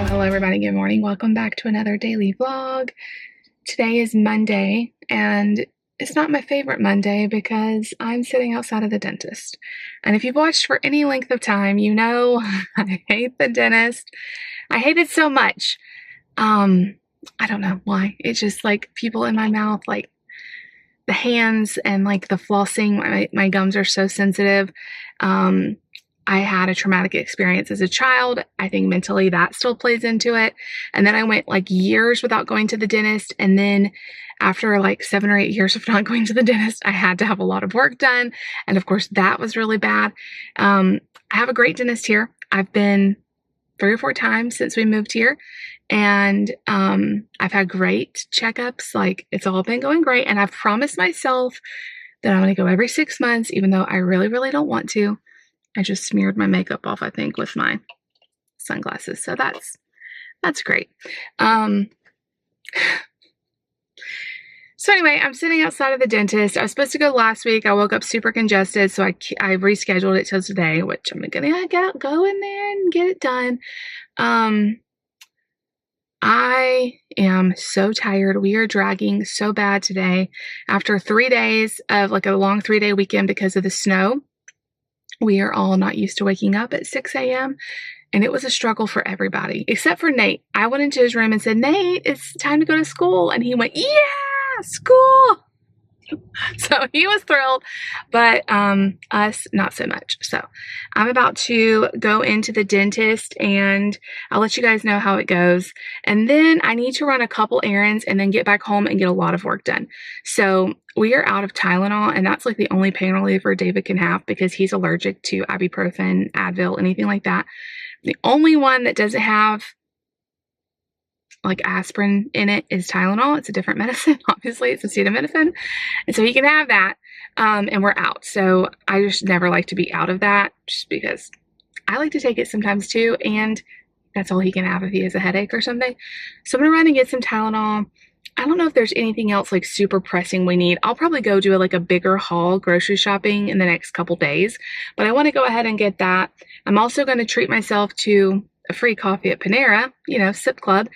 Hello everybody, good morning. Welcome back to another daily vlog. Today is Monday, and it's not my favorite Monday because I'm sitting outside of the dentist. And if you've watched for any length of time, you know I hate the dentist. I hate it so much. I don't know why. It's just like people in my mouth, like the hands and like the flossing. My gums are so sensitive. I had a traumatic experience as a child. I think mentally that still plays into it. And then I went like years without going to the dentist. And then after like 7 or 8 years of not going to the dentist, I had to have a lot of work done. And of course, that was really bad. I have a great dentist here. I've been 3 or 4 times since we moved here. And I've had great checkups. Like, it's all been going great. And I've promised myself that I'm going to go every 6 months, even though I really, really don't want to. I just smeared my makeup off, I think, with my sunglasses. So that's great. So anyway, I'm sitting outside of the dentist. I was supposed to go last week. I woke up super congested, so I rescheduled it till today, which I'm going to go in there and get it done. I am so tired. We are dragging so bad today. After 3 days of like a long 3-day weekend because of the snow, we are all not used to waking up at 6 a.m. And it was a struggle for everybody, except for Nate. I went into his room and said, "Nate, it's time to go to school." And he went, "Yeah, school." So he was thrilled, but us, not so much. So I'm about to go into the dentist, and I'll let you guys know how it goes. And then I need to run a couple errands and then get back home and get a lot of work done. So we are out of Tylenol, and that's like the only pain reliever David can have because he's allergic to ibuprofen, Advil, anything like that. The only one that doesn't have like aspirin in it is Tylenol. It's a different medicine. Obviously, it's acetaminophen. And so he can have that, and we're out. So I just never like to be out of that just because I like to take it sometimes too, and that's all he can have if he has a headache or something. So I'm going to run and get some Tylenol. I don't know if there's anything else like super pressing we need. I'll probably go do like a bigger haul grocery shopping in the next couple days, but I want to go ahead and get that. I'm also going to treat myself to a free coffee at Panera, Sip Club,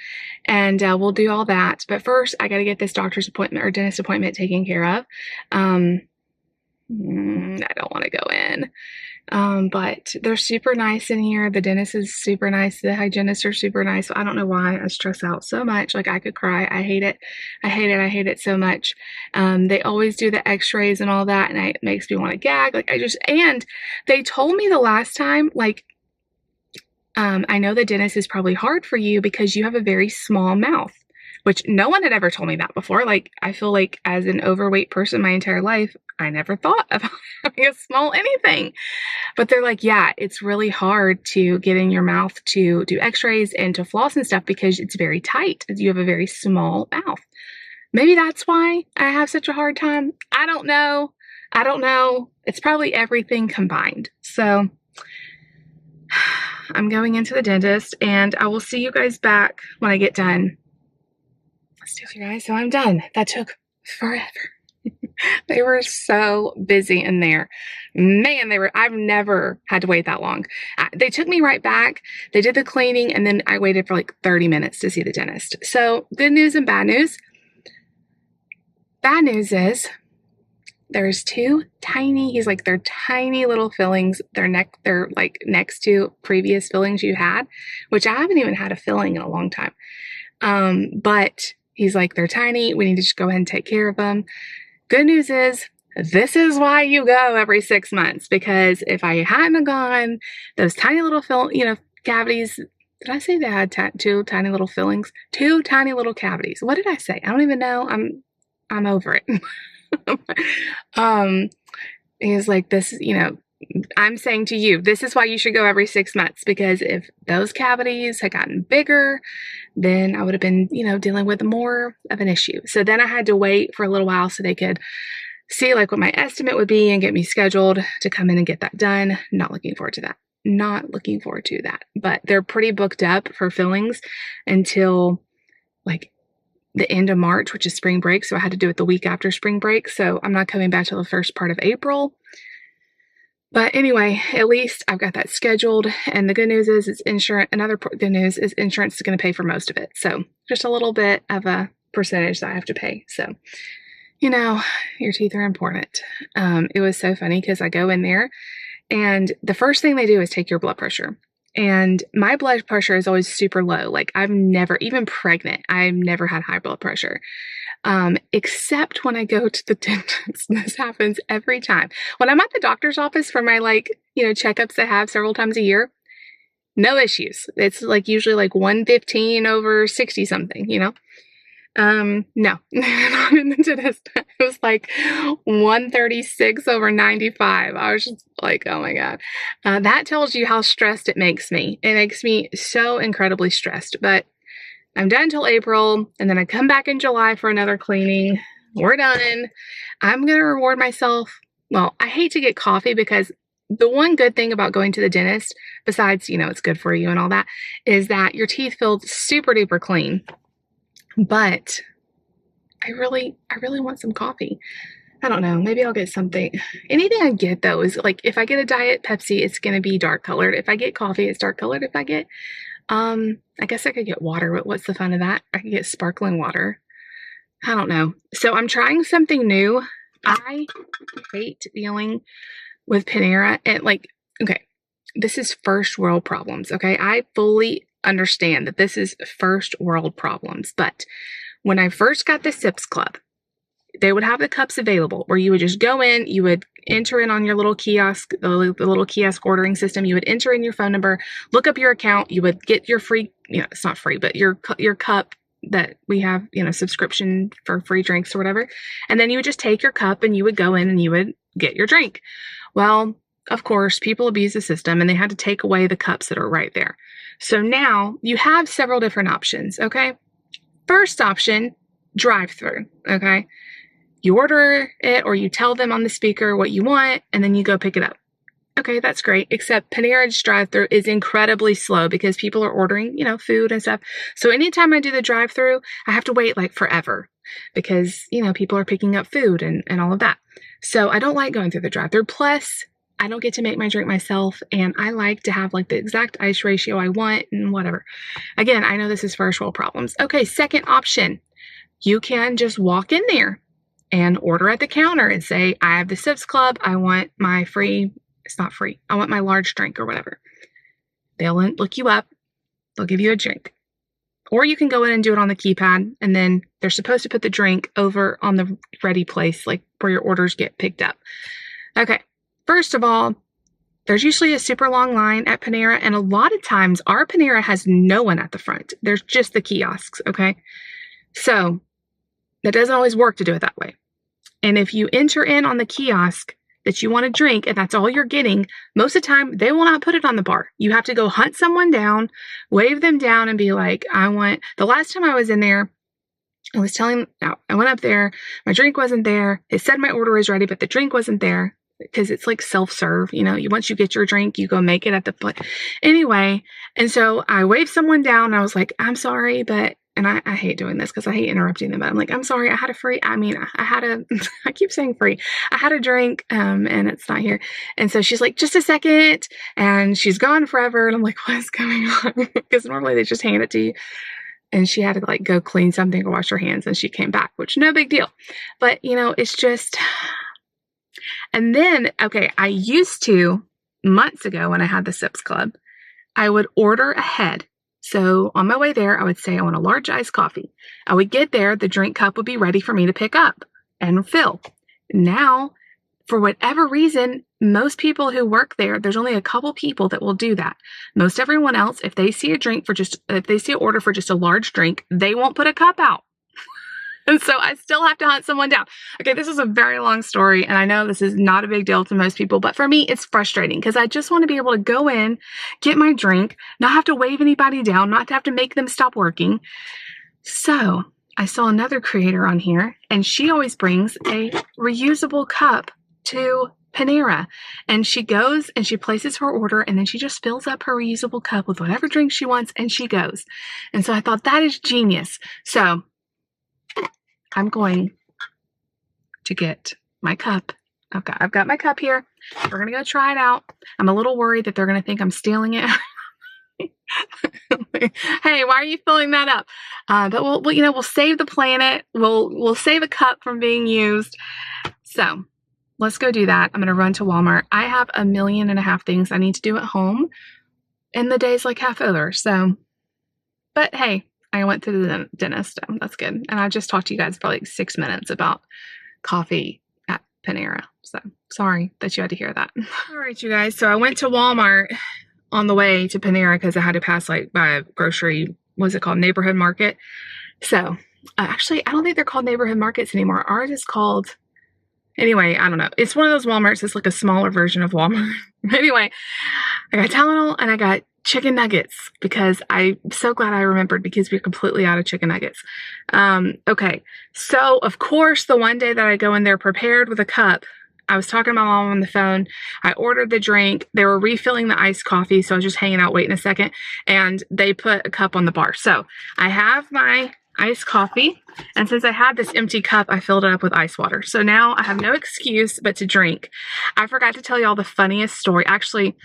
and we'll do all that. But first, I got to get this doctor's appointment or dentist appointment taken care of. I don't want to go in, but they're super nice in here. The dentist is super nice. The hygienists are super nice. So I don't know why I stress out so much. Like, I could cry. I hate it. I hate it so much. They always do the x-rays and all that, and it makes me want to gag. Like, and they told me the last time, like, I know the dentist is probably hard for you because you have a very small mouth, which no one had ever told me that before. Like, I feel like as an overweight person my entire life, I never thought of having a small anything. But they're like, yeah, it's really hard to get in your mouth to do x-rays and to floss and stuff because it's very tight. You have a very small mouth. Maybe that's why I have such a hard time. I don't know. It's probably everything combined. So I'm going into the dentist, and I will see you guys back when I get done. Let's do it, you guys. So I'm done. That took forever. They were so busy in there. Man, I've never had to wait that long. They took me right back. They did the cleaning, and then I waited for like 30 minutes to see the dentist. So good news and bad news. Bad news is there's 2 tiny, they're tiny little fillings. They're like next to previous fillings you had, which I haven't even had a filling in a long time. But he's like, they're tiny. We need to just go ahead and take care of them. Good news is, this is why you go every 6 months, because if I hadn't gone, those tiny little cavities, did I say they had 2 tiny little fillings? 2 tiny little cavities. What did I say? I don't even know. I'm over it. He's like, this, I'm saying to you, this is why you should go every 6 months, because if those cavities had gotten bigger, then I would have been, dealing with more of an issue. So then I had to wait for a little while so they could see like what my estimate would be and get me scheduled to come in and get that done. Not looking forward to that. But they're pretty booked up for fillings until like the end of March, which is spring break. So I had to do it the week after spring break. So I'm not coming back till the first part of April. But anyway, at least I've got that scheduled. And the good news is it's insurance. Another good news is insurance is going to pay for most of it. So just a little bit of a percentage that I have to pay. So, your teeth are important. It was so funny because I go in there and the first thing they do is take your blood pressure. And my blood pressure is always super low. Like I've never, even pregnant, I've never had high blood pressure. Except when I go to the dentist. This happens every time. When I'm at the doctor's office for my checkups I have several times a year, no issues. It's like usually like 115 over 60 something, no, not in the dentist. It was like 136 over 95. I was just like, oh my God. That tells you how stressed it makes me. It makes me so incredibly stressed, but I'm done till April, and then I come back in July for another cleaning. We're done. I'm going to reward myself. Well, I hate to get coffee because the one good thing about going to the dentist, besides, it's good for you and all that, is that your teeth feel super duper clean. But I really want some coffee. I don't know. Maybe I'll get something. Anything I get, though, is like if I get a Diet Pepsi, it's going to be dark colored. If I get coffee, it's dark colored. If I get, I guess I could get water, but what's the fun of that? I could get sparkling water. I don't know. So I'm trying something new. I hate dealing with Panera and okay, this is first world problems. Okay. I fully understand that this is first world problems, but when I first got the Sips Club, they would have the cups available where you would just go in, you would enter in on your little kiosk, the little kiosk ordering system. You would enter in your phone number, look up your account. You would get your free, it's not free, but your cup that we have, subscription for free drinks or whatever. And then you would just take your cup and you would go in and you would get your drink. Well, of course, people abuse the system and they had to take away the cups that are right there. So now you have several different options. Okay. First option, drive-through. Okay. You order it or you tell them on the speaker what you want and then you go pick it up. Okay, that's great. Except Panera's drive-through is incredibly slow because people are ordering, food and stuff. So anytime I do the drive-through, I have to wait like forever because, people are picking up food and all of that. So I don't like going through the drive-through. Plus, I don't get to make my drink myself and I like to have like the exact ice ratio I want and whatever. Again, I know this is first world problems. Okay, second option. You can just walk in there and order at the counter and say, I have the Sips Club. I want my free, it's not free. I want my large drink or whatever. They'll look you up. They'll give you a drink. Or you can go in and do it on the keypad. And then they're supposed to put the drink over on the ready place, like where your orders get picked up. Okay. First of all, there's usually a super long line at Panera. And a lot of times our Panera has no one at the front. There's just the kiosks. Okay. So that doesn't always work to do it that way. And if you enter in on the kiosk that you want to drink and that's all you're getting, most of the time they will not put it on the bar. You have to go hunt someone down, wave them down and be like, the last time I was in there, I went up there, my drink wasn't there. They said my order is ready, but the drink wasn't there because it's like self-serve. Once you get your drink, you go make it at the place. Anyway, and so I waved someone down. And I was like, I'm sorry, but and I hate doing this because I hate interrupting them, but I'm like, I'm sorry, I keep saying free. I had a drink, and it's not here. And so she's like, just a second. And she's gone forever. And I'm like, what is going on? Because normally they just hand it to you. And she had to go clean something or wash her hands. And she came back, which no big deal. But, it's just, and then, okay, I used to, months ago when I had the Sips Club, I would order ahead. So on my way there, I would say, I want a large iced coffee. I would get there. The drink cup would be ready for me to pick up and fill. Now, for whatever reason, most people who work there's only a couple people that will do that. Most everyone else, if they see an order for just a large drink, they won't put a cup out. And so I still have to hunt someone down. Okay, this is a very long story, and I know this is not a big deal to most people, but for me, it's frustrating because I just want to be able to go in, get my drink, not have to wave anybody down, not to have to make them stop working. So I saw another creator on here, and she always brings a reusable cup to Panera. And she goes and she places her order, and then she just fills up her reusable cup with whatever drink she wants, and she goes. And so I thought that is genius. So I'm going to get my cup. Okay, I've got my cup here. we're going to go try it out. I'm a little worried that they're going to think I'm stealing it. Hey, why are you filling that up? But we'll save the planet. We'll save a cup from being used. So let's go do that. I'm going to run to Walmart. I have 1.5 million things I need to do at home, and the day's like half over. So, but hey, I went to the dentist. So that's good. And I just talked to you guys for like 6 minutes about coffee at Panera. So sorry that you had to hear that. All right, you guys. So I went to Walmart on the way to Panera because I had to pass like by a grocery, what's it called, neighborhood market. So actually, I don't think they're called neighborhood markets anymore. Ours is called, anyway, I don't know. It's one of those Walmarts. It's like a smaller version of Walmart. Anyway, I got Tylenol and I got chicken nuggets because I'm so glad I remembered because we're completely out of chicken nuggets. Okay, so of course, the one day that I go in there prepared with a cup, I was talking to my mom on the phone. I ordered the drink. They were refilling the iced coffee, so I was just hanging out waiting a second, and they put a cup on the bar. So I have my iced coffee, and since I had this empty cup, I filled it up with ice water. So now I have no excuse but to drink. I forgot to tell y'all the funniest story. Actually,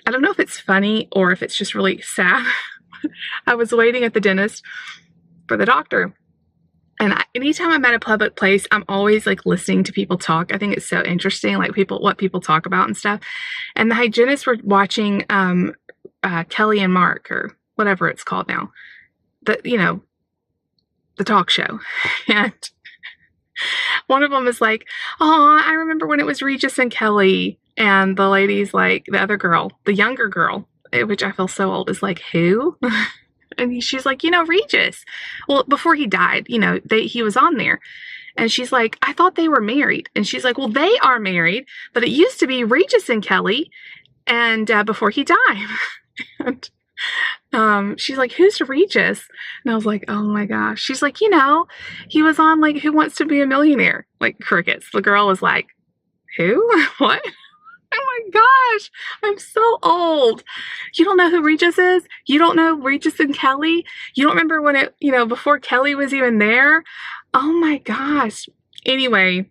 I don't know if it's funny or if it's just really sad. I was waiting at the dentist for the doctor. And anytime I'm at a public place, I'm always like listening to people talk. I think it's so interesting, like what people talk about and stuff. And the hygienists were watching Kelly and Mark, or whatever it's called now, the talk show. And one of them is like, "Oh, I remember when it was Regis and Kelly." And the lady's like, the other girl, the younger girl, which I feel so old, is like, "Who?" And she's like, Regis. Well, before he died, he was on there. And she's like, "I thought they were married." And she's like, "Well, they are married, but it used to be Regis and Kelly, and before he died." And she's like, "Who's Regis?" And I was like, "Oh my gosh." She's like, he was on like Who Wants to Be a Millionaire? Like crickets. The girl was like, "Who? What?" Oh my gosh, I'm so old. You don't know who Regis is? You don't know Regis and Kelly? You don't remember when it, before Kelly was even there? Oh my gosh. Anyway,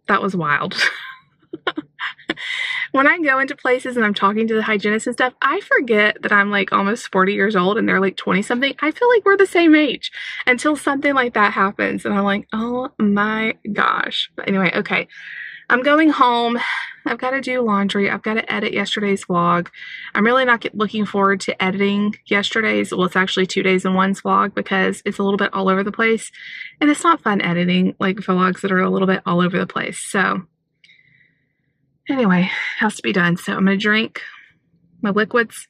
that was wild. When I go into places and I'm talking to the hygienist and stuff, I forget that I'm like almost 40 years old and they're like 20 something. I feel like we're the same age until something like that happens. And I'm like, oh my gosh. But anyway, okay. I'm going home. I've got to do laundry. I've got to edit yesterday's vlog. I'm really not looking forward to editing yesterday's. Well, it's actually 2 days in one's vlog because it's a little bit all over the place. And it's not fun editing like vlogs that are a little bit all over the place. So anyway, has to be done. So I'm going to drink my liquids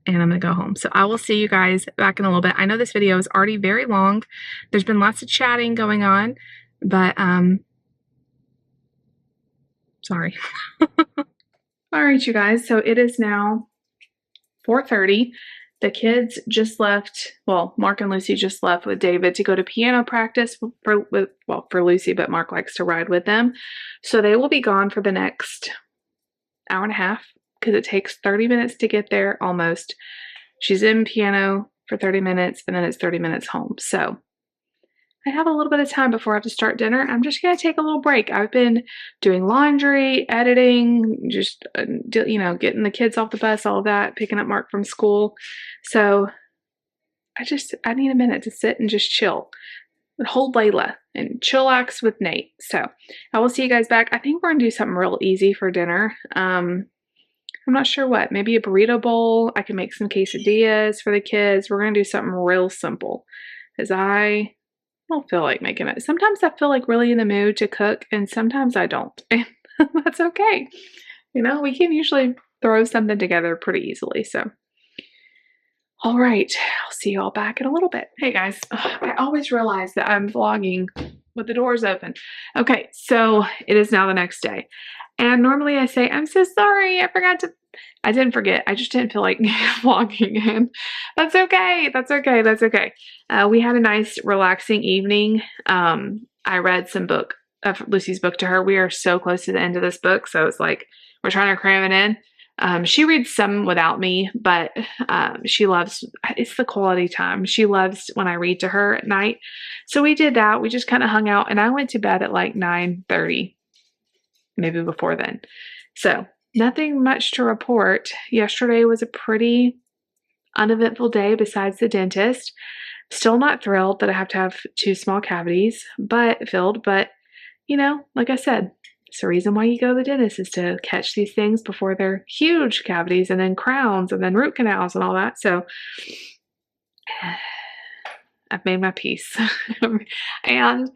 and I'm going to go home. So I will see you guys back in a little bit. I know this video is already very long. There's been lots of chatting going on, but sorry. All right, you guys. So it is now 4:30. The kids just left. Well, Mark and Lucy just left with David to go to piano practice for Lucy, but Mark likes to ride with them. So they will be gone for the next hour and a half because it takes 30 minutes to get there almost. She's in piano for 30 minutes and then it's 30 minutes home. So I have a little bit of time before I have to start dinner. I'm just going to take a little break. I've been doing laundry, editing, just, getting the kids off the bus, all of that, picking up Mark from school. So I need a minute to sit and just chill, hold Layla and chillax with Nate. So I will see you guys back. I think we're going to do something real easy for dinner. I'm not sure what, maybe a burrito bowl. I can make some quesadillas for the kids. We're going to do something real simple because I don't feel like making it. Sometimes I feel like really in the mood to cook and sometimes I don't. And that's okay. We can usually throw something together pretty easily. So, all right. I'll see you all back in a little bit. Hey guys, I always realize that I'm vlogging with the doors open. Okay. So it is now the next day. And normally I say, "I'm so sorry. I didn't forget. I just didn't feel like vlogging." And that's okay. That's okay. That's okay. We had a nice relaxing evening. I read some book of Lucy's book to her. We are so close to the end of this book. So it's like, we're trying to cram it in. She reads some without me, but she loves, it's the quality time. She loves when I read to her at night. So we did that. We just kind of hung out and I went to bed at like 9:30. maybe before then. So nothing much to report. Yesterday was a pretty uneventful day besides the dentist. Still not thrilled that I have to have 2 small cavities filled, but like I said, it's the reason why you go to the dentist is to catch these things before they're huge cavities and then crowns and then root canals and all that. So I've made my peace. And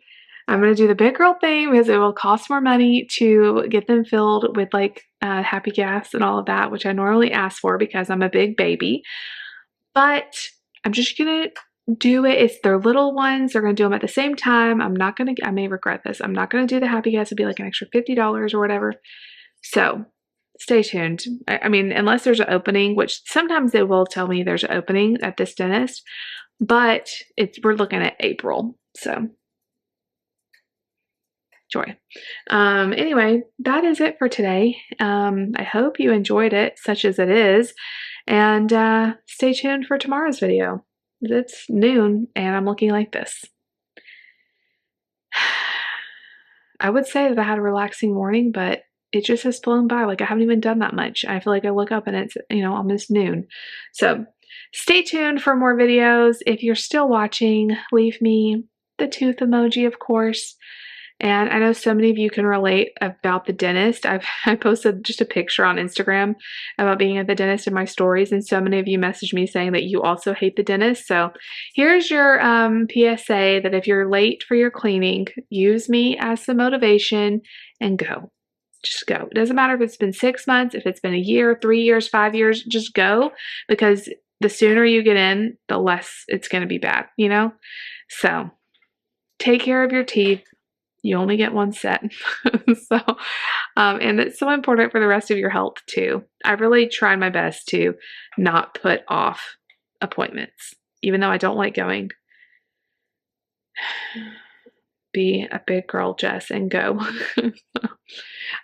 I'm going to do the big girl thing because it will cost more money to get them filled with like happy gas and all of that, which I normally ask for because I'm a big baby. But I'm just going to do it. It's their little ones. They're going to do them at the same time. I may regret this. I'm not going to do the happy gas. It'd be like an extra $50 or whatever. So stay tuned. I mean, unless there's an opening, which sometimes they will tell me there's an opening at this dentist, but we're looking at April. So joy. Anyway, that is it for today. I hope you enjoyed it, such as it is, and stay tuned for tomorrow's video. It's noon and I'm looking like this. I would say that I had a relaxing morning, but it just has flown by. Like I haven't even done that much. I feel like I look up and it's, almost noon. So stay tuned for more videos. If you're still watching, leave me the tooth emoji, of course. And I know so many of you can relate about the dentist. I posted just a picture on Instagram about being at the dentist in my stories, and so many of you messaged me saying that you also hate the dentist. So here's your PSA that if you're late for your cleaning, use me as the motivation and go. Just go. It doesn't matter if it's been 6 months, if it's been a year, 3 years, 5 years, just go, because the sooner you get in, the less it's going to be bad, So take care of your teeth. You only get one set. And it's so important for the rest of your health too. I really tried my best to not put off appointments, even though I don't like going. Be a big girl, Jess, and go.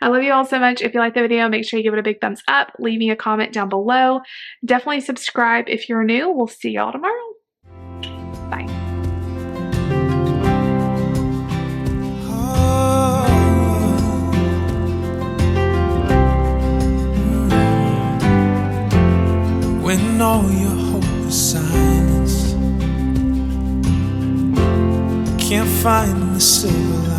I love you all so much. If you like the video, make sure you give it a big thumbs up. Leave me a comment down below. Definitely subscribe if you're new. We'll see y'all tomorrow. Bye. When all your hope is silence, can't find the silver lining.